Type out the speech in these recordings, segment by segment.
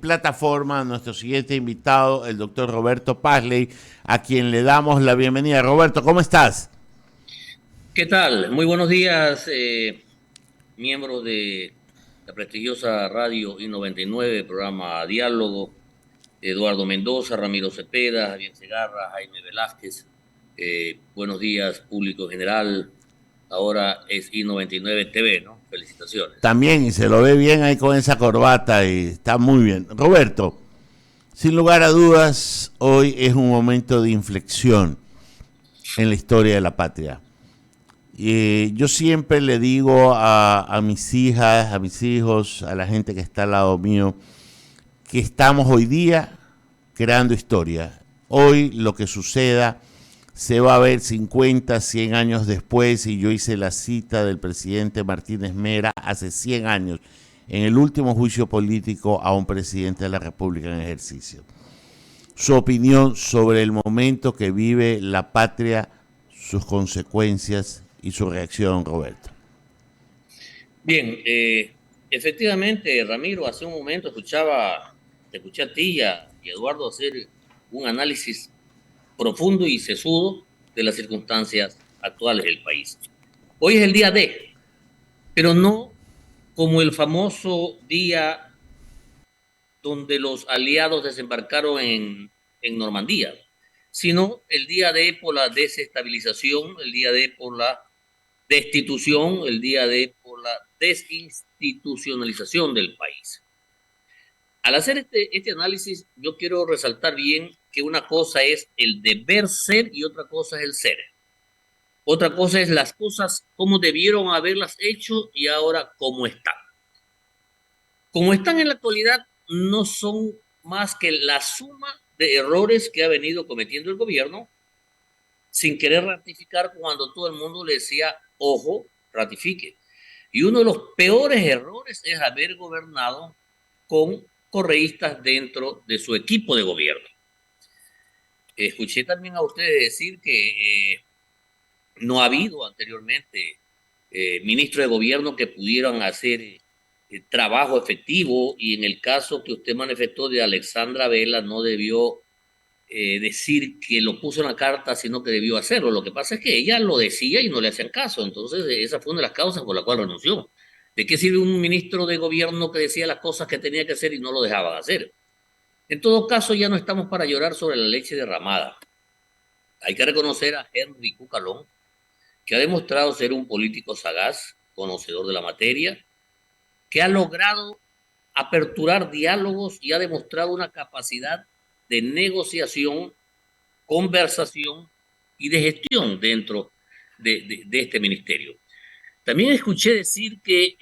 plataforma a nuestro siguiente invitado, el doctor Roberto Pazley, a quien le damos la bienvenida. Roberto, ¿cómo estás? ¿Qué tal? Muy buenos días, miembros de la prestigiosa Radio I-99, programa Diálogo, Eduardo Mendoza, Ramiro Cepeda, Javier Segarra, Jaime Velázquez. Buenos días, público en general. Ahora es I-99 TV, ¿no? Felicitaciones. También, y se lo ve bien ahí con esa corbata y está muy bien. Roberto, sin lugar a dudas, hoy es un momento de inflexión en la historia de la patria. Yo siempre le digo a mis hijas, a mis hijos, a la gente que está al lado mío, que estamos hoy día creando historia. Hoy lo que suceda se va a ver 50, 100 años después, y yo hice la cita del presidente Martínez Mera hace 100 años, en el último juicio político a un presidente de la República en ejercicio. Su opinión sobre el momento que vive la patria, sus consecuencias y su reacción, Roberto. Bien, efectivamente, Ramiro, hace un momento te escuché a ti y a Eduardo hacer un análisis profundo y sesudo de las circunstancias actuales del país. Hoy es el día D, pero no como el famoso día donde los aliados desembarcaron en Normandía, sino el día D por la desestabilización, el día D por la destitución, el día D por la desinstitucionalización del país. Al hacer este análisis, yo quiero resaltar bien que una cosa es el deber ser y otra cosa es el ser. Otra cosa es las cosas como debieron haberlas hecho y ahora cómo están. Como están en la actualidad, no son más que la suma de errores que ha venido cometiendo el gobierno sin querer ratificar cuando todo el mundo le decía, ojo, ratifique. Y uno de los peores errores es haber gobernado con correístas dentro de su equipo de gobierno. Escuché también a ustedes decir que no ha habido anteriormente ministros de gobierno que pudieran hacer trabajo efectivo, y en el caso que usted manifestó de Alexandra Vela no debió decir que lo puso en la carta, sino que debió hacerlo. Lo que pasa es que ella lo decía y no le hacían caso, entonces esa fue una de las causas por la cual renunció. ¿De qué sirve un ministro de gobierno que decía las cosas que tenía que hacer y no lo dejaba hacer? En todo caso, ya no estamos para llorar sobre la leche derramada. Hay que reconocer a Henry Cucalón, que ha demostrado ser un político sagaz, conocedor de la materia, que ha logrado aperturar diálogos y ha demostrado una capacidad de negociación, conversación y de gestión dentro de este ministerio. También escuché decir que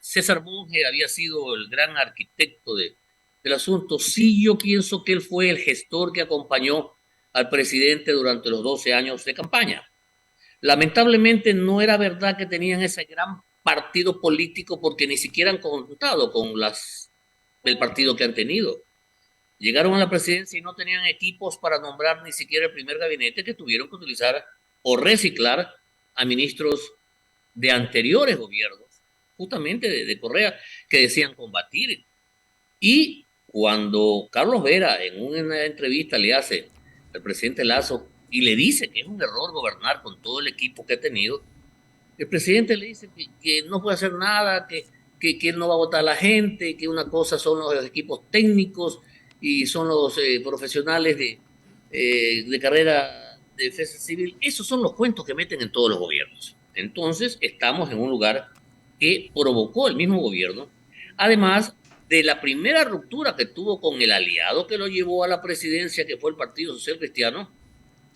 César Monge había sido el gran arquitecto del asunto. Sí, yo pienso que él fue el gestor que acompañó al presidente durante los 12 años de campaña. Lamentablemente no era verdad que tenían ese gran partido político, porque ni siquiera han contado con el partido que han tenido. Llegaron a la presidencia y no tenían equipos para nombrar ni siquiera el primer gabinete, que tuvieron que utilizar o reciclar a ministros de anteriores gobiernos, justamente de Correa, que decían combatir. Y cuando Carlos Vera en una entrevista le hace al presidente Lazo y le dice que es un error gobernar con todo el equipo que ha tenido, el presidente le dice que no puede hacer nada, que él no va a votar a la gente, que una cosa son los equipos técnicos y son los profesionales de carrera de defensa civil. Esos son los cuentos que meten en todos los gobiernos. Entonces, estamos en un lugar que provocó el mismo gobierno, además de la primera ruptura que tuvo con el aliado que lo llevó a la presidencia, que fue el Partido Social Cristiano,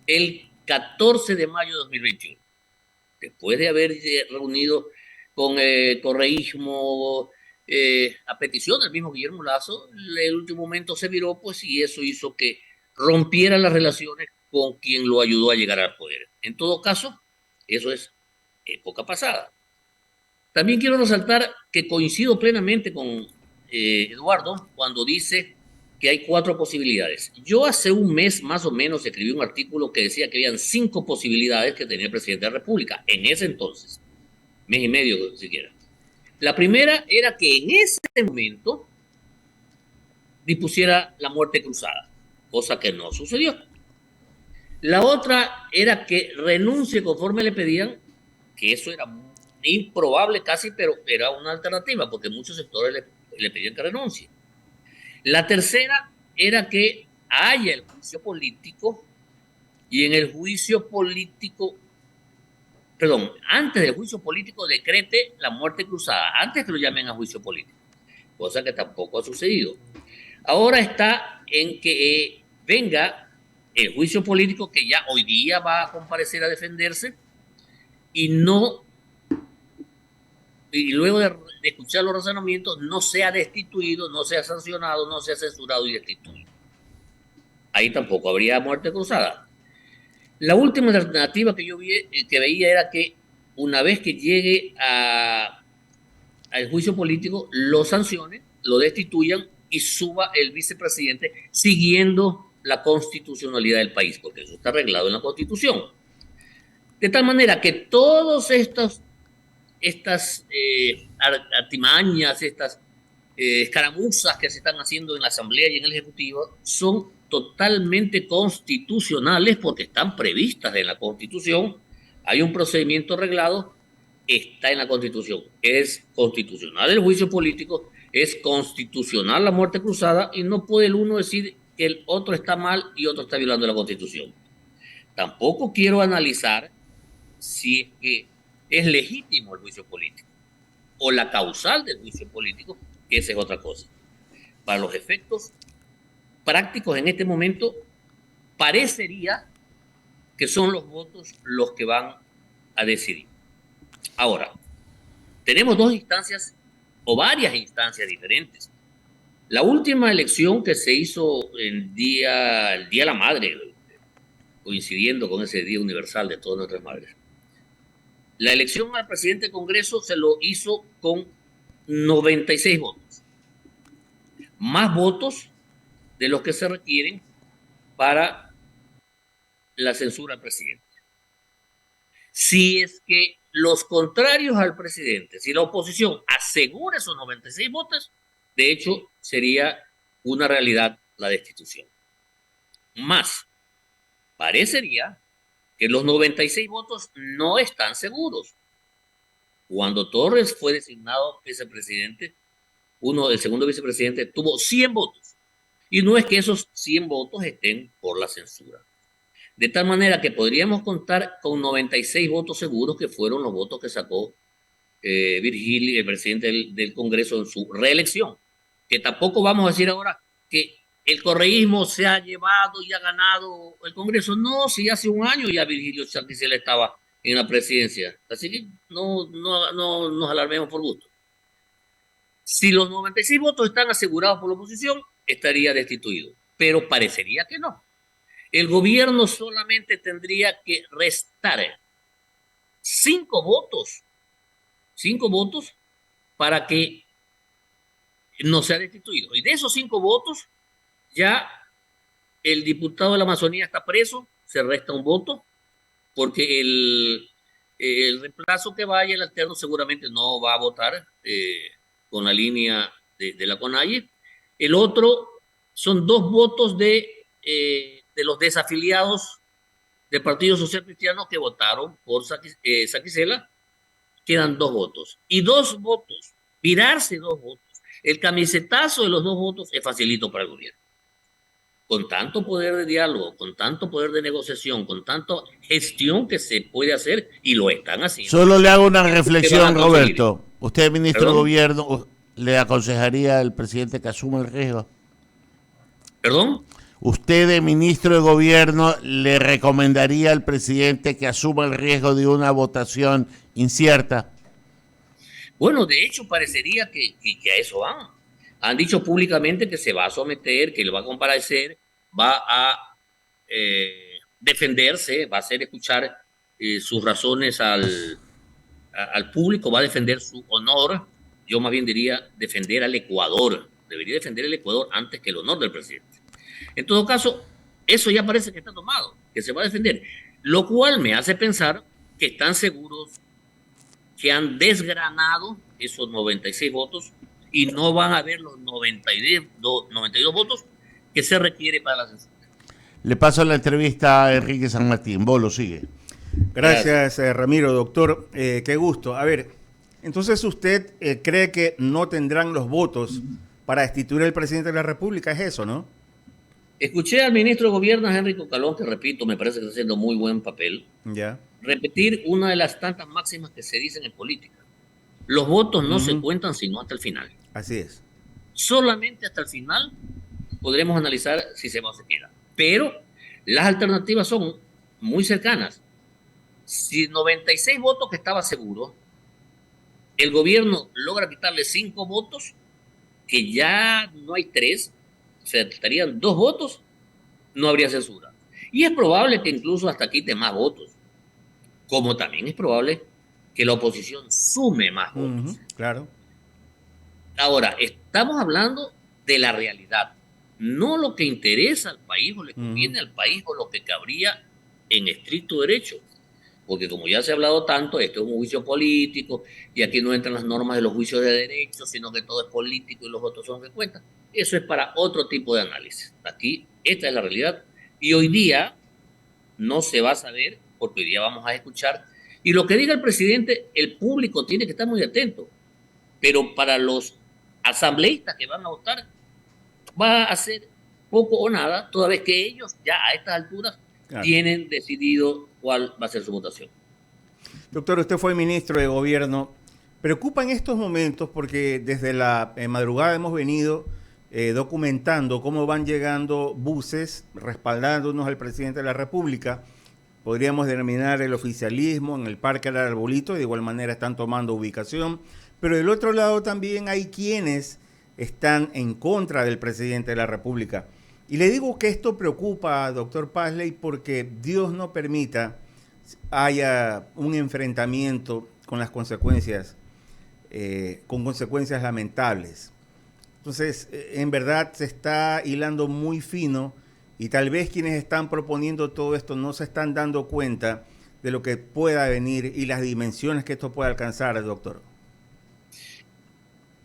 el 14 de mayo de 2021. Después de haber reunido con el correísmo a petición del mismo Guillermo Lazo, el último momento se viró, pues, y eso hizo que rompiera las relaciones con quien lo ayudó a llegar al poder. En todo caso, eso es época pasada. También quiero resaltar que coincido plenamente con Eduardo cuando dice que hay cuatro posibilidades. Yo hace un mes más o menos escribí un artículo que decía que habían cinco posibilidades que tenía el presidente de la República en ese entonces, mes y medio siquiera. La primera era que en ese momento dispusiera la muerte cruzada, cosa que no sucedió. La otra era que renuncie conforme le pedían, que eso era improbable casi, pero era una alternativa, porque muchos sectores le pedían que renuncie. La tercera era que haya el juicio político, y en el juicio político, perdón, antes del juicio político decrete la muerte cruzada, antes que lo llamen a juicio político, cosa que tampoco ha sucedido. Ahora está en que venga el juicio político, que ya hoy día va a comparecer a defenderse, y luego de escuchar los razonamientos, no sea destituido, no sea sancionado, no sea censurado y destituido. Ahí tampoco habría muerte cruzada. La última alternativa que veía era que una vez que llegue al juicio político, lo sancionen, lo destituyan y suba el vicepresidente siguiendo la constitucionalidad del país, porque eso está arreglado en la Constitución. De tal manera que todas estas artimañas, estas escaramuzas que se están haciendo en la Asamblea y en el Ejecutivo son totalmente constitucionales porque están previstas en la Constitución. Hay un procedimiento arreglado, está en la Constitución. Es constitucional el juicio político, es constitucional la muerte cruzada, y no puede el uno decir que el otro está mal y otro está violando la Constitución. Tampoco quiero analizar si es que es legítimo el juicio político o la causal del juicio político, que esa es otra cosa. Para los efectos prácticos en este momento, parecería que son los votos los que van a decidir. Ahora, tenemos dos instancias o varias instancias diferentes. La última elección que se hizo el Día de la Madre, coincidiendo con ese Día Universal de todas nuestras madres, la elección al presidente del Congreso se lo hizo con 96 votos. Más votos de los que se requieren para la censura al presidente. Si es que los contrarios al presidente, si la oposición asegura esos 96 votos, de hecho sería una realidad la destitución. Más, parecería que los 96 votos no están seguros. Cuando Torres fue designado vicepresidente, el segundo vicepresidente tuvo 100 votos. Y no es que esos 100 votos estén por la censura. De tal manera que podríamos contar con 96 votos seguros, que fueron los votos que sacó Virgilio, el presidente del Congreso, en su reelección. Que tampoco vamos a decir ahora que el correísmo se ha llevado y ha ganado el Congreso. No, si hace un año ya Virgilio Chaquicela estaba en la presidencia. Así que no nos alarmemos por gusto. Si los 96 votos están asegurados por la oposición, estaría destituido. Pero parecería que no. El gobierno solamente tendría que restar 5 votos para que no sea destituido. Y de esos 5 votos, ya el diputado de la Amazonía está preso, se resta un voto, porque el reemplazo que vaya, el alterno, seguramente no va a votar con la línea de la CONAIE. El otro son 2 votos de los desafiliados del Partido Social Cristiano que votaron por Saquicela. Quedan 2 votos. Y 2 votos, virarse 2 votos. El camisetazo de los 2 votos es facilito para el gobierno. Con tanto poder de diálogo, con tanto poder de negociación, con tanta gestión que se puede hacer, y lo están haciendo. Solo le hago una reflexión, Roberto. Usted, ministro de Gobierno, ¿le aconsejaría al presidente que asuma el riesgo? ¿Perdón? ¿Usted, de ministro de Gobierno, le recomendaría al presidente que asuma el riesgo de una votación incierta? Bueno, de hecho, parecería que a eso van. Han dicho públicamente que se va a someter, que le va a comparecer, va a defenderse, va a hacer escuchar sus razones al público, va a defender su honor. Yo más bien diría defender al Ecuador. Debería defender el Ecuador antes que el honor del presidente. En todo caso, eso ya parece que está tomado, que se va a defender. Lo cual me hace pensar que están seguros, que han desgranado esos 96 votos y no van a haber los 92 votos que se requiere para la censura. Le paso la entrevista a Enrique San Martín. Bolo, sigue. Gracias, Ramiro, doctor. Qué gusto. A ver, entonces usted cree que no tendrán los votos para destituir al presidente de la República, es eso, ¿no? Escuché al ministro de Gobierno, Henry Cocalón, que repito, me parece que está haciendo muy buen papel, repetir una de las tantas máximas que se dicen en política. Los votos no se cuentan sino hasta el final. Así es. Solamente hasta el final podremos analizar si se va o se queda. Pero las alternativas son muy cercanas. Si 96 votos que estaba seguro, el gobierno logra quitarle 5 votos, que ya no hay 3, o sea, estarían 2 votos, no habría censura. Y es probable que incluso hasta quite más votos, como también es probable que la oposición sume más votos. Claro. Ahora, estamos hablando de la realidad, no lo que interesa al país o le conviene al país o lo que cabría en estricto derecho. Porque como ya se ha hablado tanto, esto es un juicio político y aquí no entran las normas de los juicios de derecho, sino que todo es político y los votos son los que cuentan. Eso es para otro tipo de análisis. Aquí, esta es la realidad. Y hoy día no se va a saber, porque hoy día vamos a escuchar. Y lo que diga el presidente, el público tiene que estar muy atento. Pero para los asambleístas que van a votar, va a ser poco o nada, toda vez que ellos ya a estas alturas tienen decidido cuál va a ser su votación. Doctor, usted fue ministro de Gobierno. Preocupa en estos momentos porque desde la madrugada hemos venido documentando cómo van llegando buses respaldándonos al presidente de la República. Podríamos denominar el oficialismo en el Parque del Arbolito, de igual manera están tomando ubicación. Pero del otro lado también hay quienes están en contra del presidente de la República. Y le digo que esto preocupa, doctor Pazley, porque Dios no permita haya un enfrentamiento con las consecuencias, con consecuencias lamentables. Entonces, en verdad se está hilando muy fino y tal vez quienes están proponiendo todo esto no se están dando cuenta de lo que pueda venir y las dimensiones que esto puede alcanzar, doctor.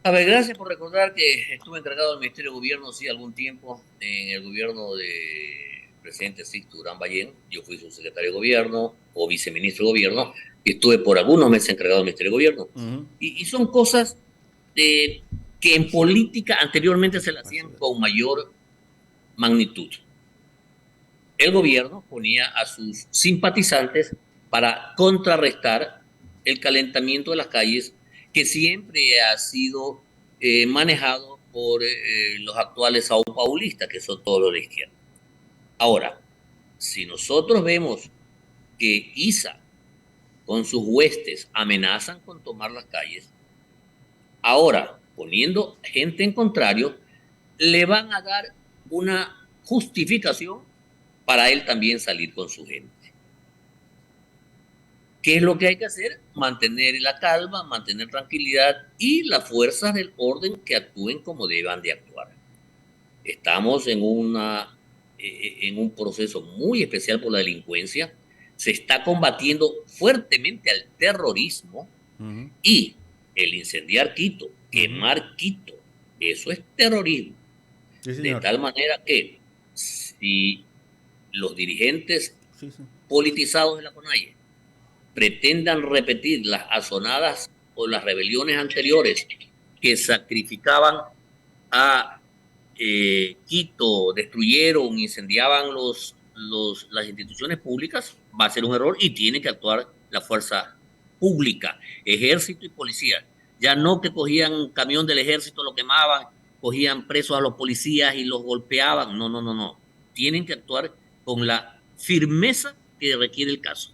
A ver, gracias por recordar que estuve encargado del Ministerio de Gobierno, sí, algún tiempo, en el gobierno del presidente Sixto Durán Ballén. Yo fui subsecretario de Gobierno o viceministro de Gobierno y estuve por algunos meses encargado del Ministerio de Gobierno. Y son cosas que en política anteriormente se las hacían con mayor magnitud. El gobierno ponía a sus simpatizantes para contrarrestar el calentamiento de las calles que siempre ha sido manejado por los actuales paulistas, que son todos los de izquierda. Ahora, si nosotros vemos que ISA con sus huestes amenazan con tomar las calles, ahora, poniendo gente en contrario, le van a dar una justificación para él también salir con su gente. ¿Qué es lo que hay que hacer? Mantener la calma, mantener tranquilidad y las fuerzas del orden que actúen como deban de actuar. Estamos en un proceso muy especial por la delincuencia. Se está combatiendo fuertemente al terrorismo y el incendiar Quito, quemar Quito, eso es terrorismo. Sí, de tal manera que si los dirigentes politizados de la CONAIE pretendan repetir las azonadas o las rebeliones anteriores que sacrificaban a Quito, destruyeron, incendiaban las instituciones públicas, va a ser un error y tiene que actuar la fuerza pública, ejército y policía. Ya no que cogían un camión del ejército, lo quemaban, cogían presos a los policías y los golpeaban. No. Tienen que actuar con la firmeza que requiere el caso.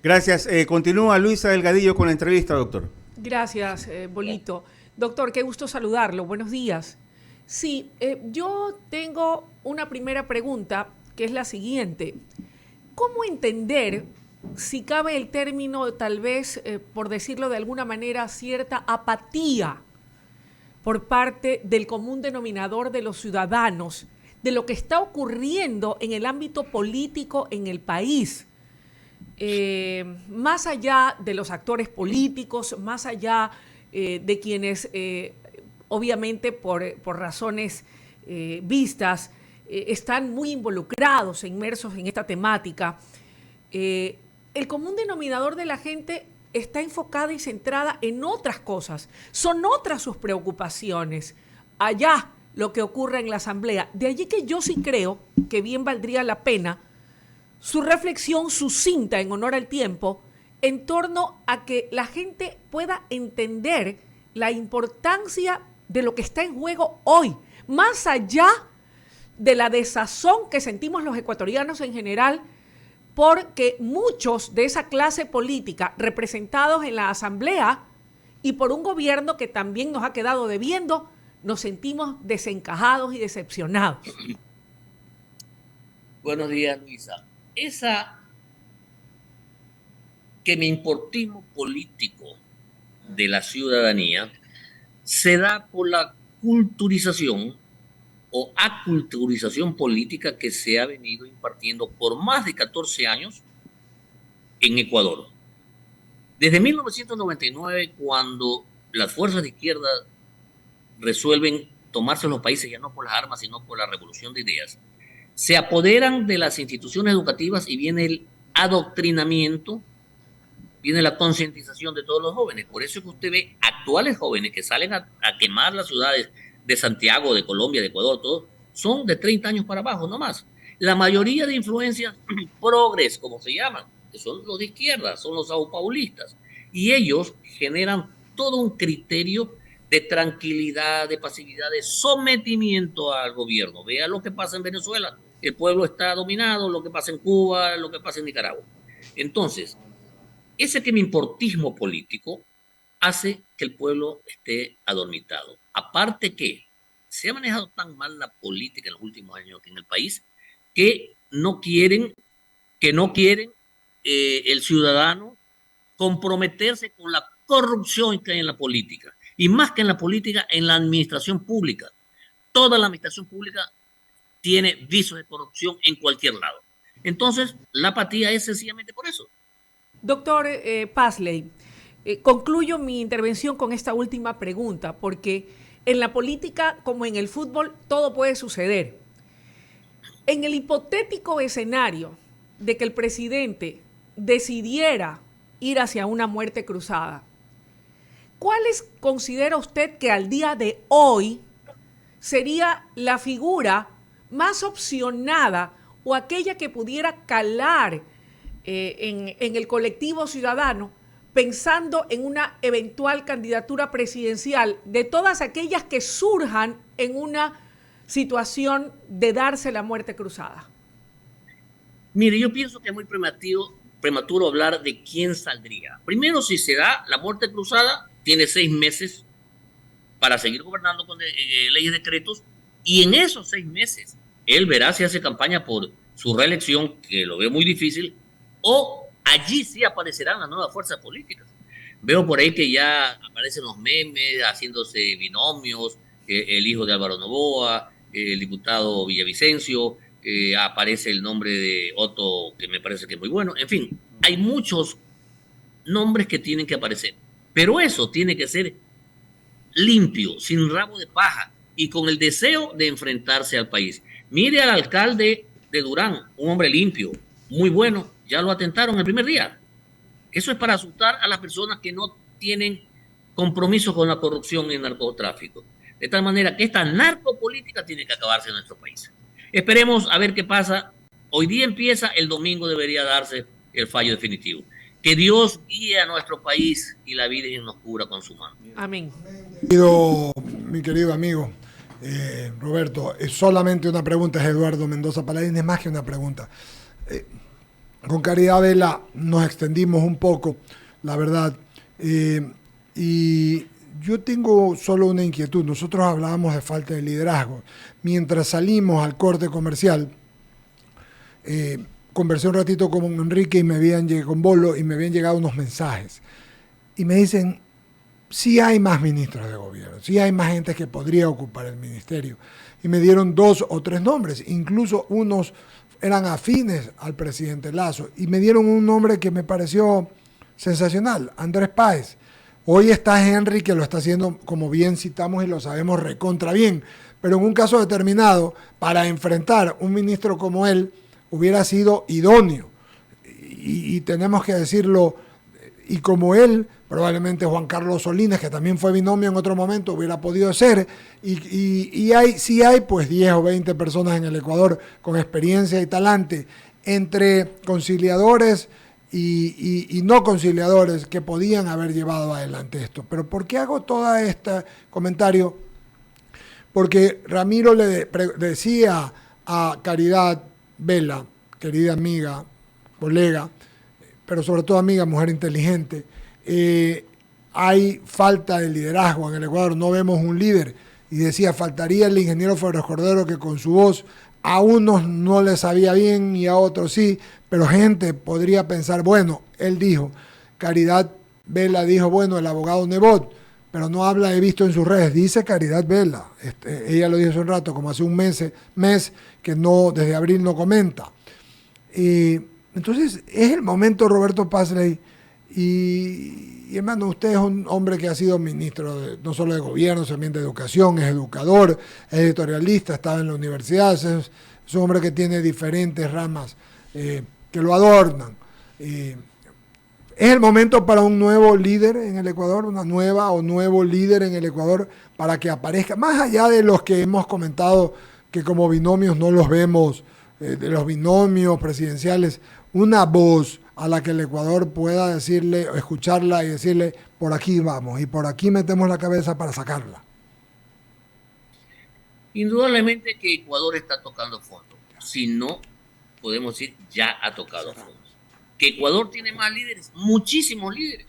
Gracias. Continúa Luisa Delgadillo con la entrevista, doctor. Gracias, Bolito. Doctor, qué gusto saludarlo. Buenos días. Sí, yo tengo una primera pregunta, que es la siguiente. ¿Cómo entender, si cabe el término, tal vez, por decirlo de alguna manera, cierta apatía por parte del común denominador de los ciudadanos, de lo que está ocurriendo en el ámbito político en el país? Más allá de los actores políticos, más allá de quienes obviamente por razones vistas, están muy involucrados e inmersos en esta temática. El común denominador de la gente está enfocada y centrada en otras cosas. Son otras sus preocupaciones. Allá lo que ocurre en la Asamblea. De allí que yo sí creo que bien valdría la pena su reflexión sucinta en honor al tiempo en torno a que la gente pueda entender la importancia de lo que está en juego hoy, más allá de la desazón que sentimos los ecuatorianos en general, porque muchos de esa clase política representados en la Asamblea y por un gobierno que también nos ha quedado debiendo, nos sentimos desencajados y decepcionados. Buenos días, Luisa. Esa que me importismo político de la ciudadanía se da por la culturización o aculturización política que se ha venido impartiendo por más de 14 años en Ecuador. Desde 1999, cuando las fuerzas de izquierda resuelven tomarse los países ya no por las armas, sino por la revolución de ideas, se apoderan de las instituciones educativas y viene el adoctrinamiento, viene la concientización de todos los jóvenes. Por eso es que usted ve actuales jóvenes que salen a quemar las ciudades de Santiago, de Colombia, de Ecuador, todos son de 30 años para abajo, no más. La mayoría de influencias progres, como se llaman, que son los de izquierda, son los saupaulistas, y ellos generan todo un criterio de tranquilidad, de pasividad, de sometimiento al gobierno. Vea lo que pasa en Venezuela, el pueblo está dominado, lo que pasa en Cuba, lo que pasa en Nicaragua. Entonces, ese quemimportismo político hace que el pueblo esté adormitado. Aparte que se ha manejado tan mal la política en los últimos años aquí en el país que no quieren el ciudadano comprometerse con la corrupción que hay en la política. Y más que en la política, en la administración pública. Toda la administración pública tiene visos de corrupción en cualquier lado. Entonces, la apatía es sencillamente por eso. Doctor Pazley, concluyo mi intervención con esta última pregunta, porque en la política, como en el fútbol, todo puede suceder. En el hipotético escenario de que el presidente decidiera ir hacia una muerte cruzada, ¿cuáles considera usted que al día de hoy sería la figura más opcionada o aquella que pudiera calar en el colectivo ciudadano pensando en una eventual candidatura presidencial de todas aquellas que surjan en una situación de darse la muerte cruzada? Mire, yo pienso que es muy prematuro hablar de quién saldría. Primero, si se da la muerte cruzada, tiene 6 meses para seguir gobernando con leyes, decretos, y en esos 6 meses él verá si hace campaña por su reelección, que lo veo muy difícil, o allí sí aparecerán las nuevas fuerzas políticas. Veo por ahí que ya aparecen los memes haciéndose binomios, el hijo de Álvaro Noboa, el diputado Villavicencio, aparece el nombre de Otto, que me parece que es muy bueno. En fin, hay muchos nombres que tienen que aparecer, pero eso tiene que ser limpio, sin rabo de paja y con el deseo de enfrentarse al país. Mire al alcalde de Durán, un hombre limpio, muy bueno, ya lo atentaron el primer día. Eso es para asustar a las personas que no tienen compromiso con la corrupción y el narcotráfico. De tal manera que esta narcopolítica tiene que acabarse en nuestro país. Esperemos a ver qué pasa. Hoy día empieza, el domingo debería darse el fallo definitivo. Que Dios guíe a nuestro país y la Virgen nos cubra con su mano. Amén. Mi querido amigo Roberto, es solamente una pregunta, es Eduardo Mendoza Paladín, es más que una pregunta. Con Caridad Vela nos extendimos un poco, la verdad, y yo tengo solo una inquietud. Nosotros hablábamos de falta de liderazgo. Mientras salimos al corte comercial, conversé un ratito con Enrique y con Bolo, y me habían llegado unos mensajes. Y me dicen, sí hay más ministros de gobierno, sí hay más gente que podría ocupar el ministerio. Y me dieron 2 o 3 nombres, incluso unos eran afines al presidente Lasso. Y me dieron un nombre que me pareció sensacional, Andrés Páez. Hoy está Henry, que lo está haciendo, como bien citamos y lo sabemos, recontra bien. Pero en un caso determinado, para enfrentar un ministro como él, hubiera sido idóneo. Y tenemos que decirlo, y como él, probablemente Juan Carlos Solines, que también fue binomio en otro momento, hubiera podido ser. Sí hay pues 10 o 20 personas en el Ecuador con experiencia y talante, entre conciliadores y no conciliadores, que podían haber llevado adelante esto. Pero ¿por qué hago todo este comentario? Porque Ramiro le decía a Caridad Vela, querida amiga, colega, pero sobre todo amiga, mujer inteligente, hay falta de liderazgo en el Ecuador, no vemos un líder. Y decía, faltaría el ingeniero Flores Cordero, que con su voz a unos no les sabía bien y a otros sí, pero gente podría pensar, bueno, él dijo, Caridad Vela dijo, bueno, el abogado Nebot, pero no habla, he visto en sus redes, dice Caridad Vela, ella lo dijo hace un rato, como hace un mes que no, desde abril no comenta. Entonces, es el momento, Roberto Pazley, y hermano, usted es un hombre que ha sido ministro no solo de gobierno, sino también de educación, es educador, es editorialista, estaba en la universidad, es un hombre que tiene diferentes ramas que lo adornan. Es el momento para un nuevo líder en el Ecuador, una nueva o nuevo líder en el Ecuador, para que aparezca, más allá de los que hemos comentado, que como binomios no los vemos, de los binomios presidenciales, una voz a la que el Ecuador pueda decirle, escucharla y decirle, por aquí vamos, y por aquí metemos la cabeza para sacarla. Indudablemente que Ecuador está tocando fondo. Si no, podemos decir, ya ha tocado fondo. Que Ecuador tiene más líderes, muchísimos líderes.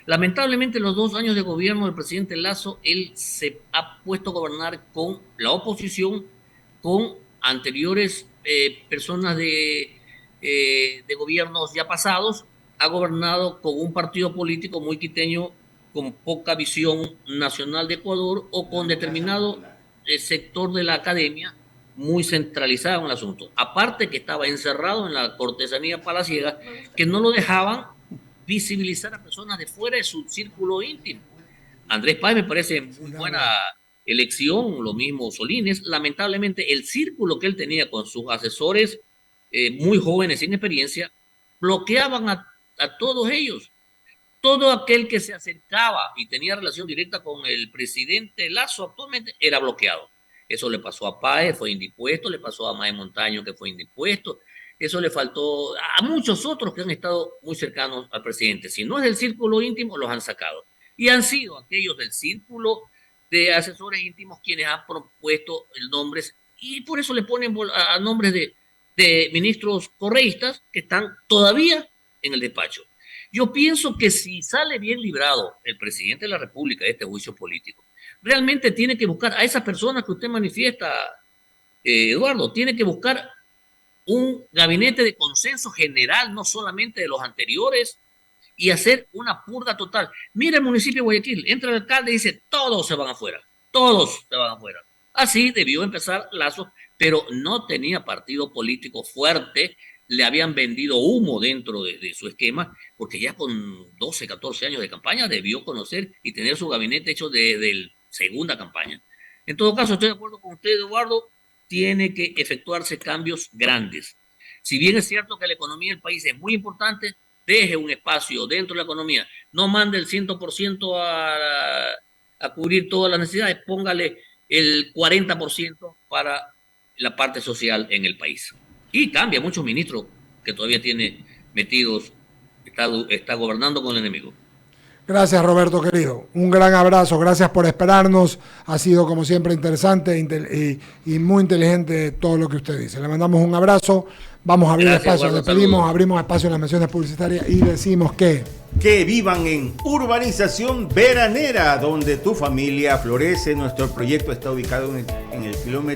Lamentablemente, los 2 años de gobierno del presidente Lasso, él se ha puesto a gobernar con la oposición, con anteriores personas de gobiernos ya pasados, ha gobernado con un partido político muy quiteño, con poca visión nacional de Ecuador, o con determinado sector de la academia muy centralizado en el asunto. Aparte que estaba encerrado en la cortesanía palaciega, que no lo dejaban visibilizar a personas de fuera de su círculo íntimo. Andrés Páez me parece muy buena elección, lo mismo Solines. Lamentablemente el círculo que él tenía con sus asesores muy jóvenes, sin experiencia, bloqueaban a todos ellos. Todo aquel que se acercaba y tenía relación directa con el presidente Lasso actualmente era bloqueado. Eso le pasó a Páez, fue indispuesto, le pasó a Mae Montaño, que fue indispuesto, eso le faltó a muchos otros que han estado muy cercanos al presidente. Si no es del círculo íntimo, los han sacado. Y han sido aquellos del círculo de asesores íntimos quienes han propuesto nombres, y por eso le ponen a nombres de ministros correístas que están todavía en el despacho. Yo pienso que si sale bien librado el presidente de la República de este juicio político, realmente tiene que buscar a esas personas que usted manifiesta, Eduardo, tiene que buscar un gabinete de consenso general, no solamente de los anteriores, y hacer una purga total. Mira el municipio de Guayaquil, entra el alcalde y dice, todos se van afuera. Así debió empezar Lasso, pero no tenía partido político fuerte, le habían vendido humo dentro de su esquema, porque ya con 12, 14 años de campaña debió conocer y tener su gabinete hecho de segunda campaña. En todo caso, estoy de acuerdo con usted, Eduardo, tiene que efectuarse cambios grandes. Si bien es cierto que la economía del país es muy importante, deje un espacio dentro de la economía, no mande el 100% a cubrir todas las necesidades, póngale el 40% para la parte social en el país. Y cambia muchos ministros que todavía tiene metidos, está gobernando con el enemigo. Gracias, Roberto, querido. Un gran abrazo. Gracias por esperarnos. Ha sido, como siempre, interesante y muy inteligente todo lo que usted dice. Le mandamos un abrazo. Vamos a abrir espacio. Despedimos, abrimos espacio en las menciones publicitarias y decimos que vivan en Urbanización Veranera, donde tu familia florece. Nuestro proyecto está ubicado en el kilómetro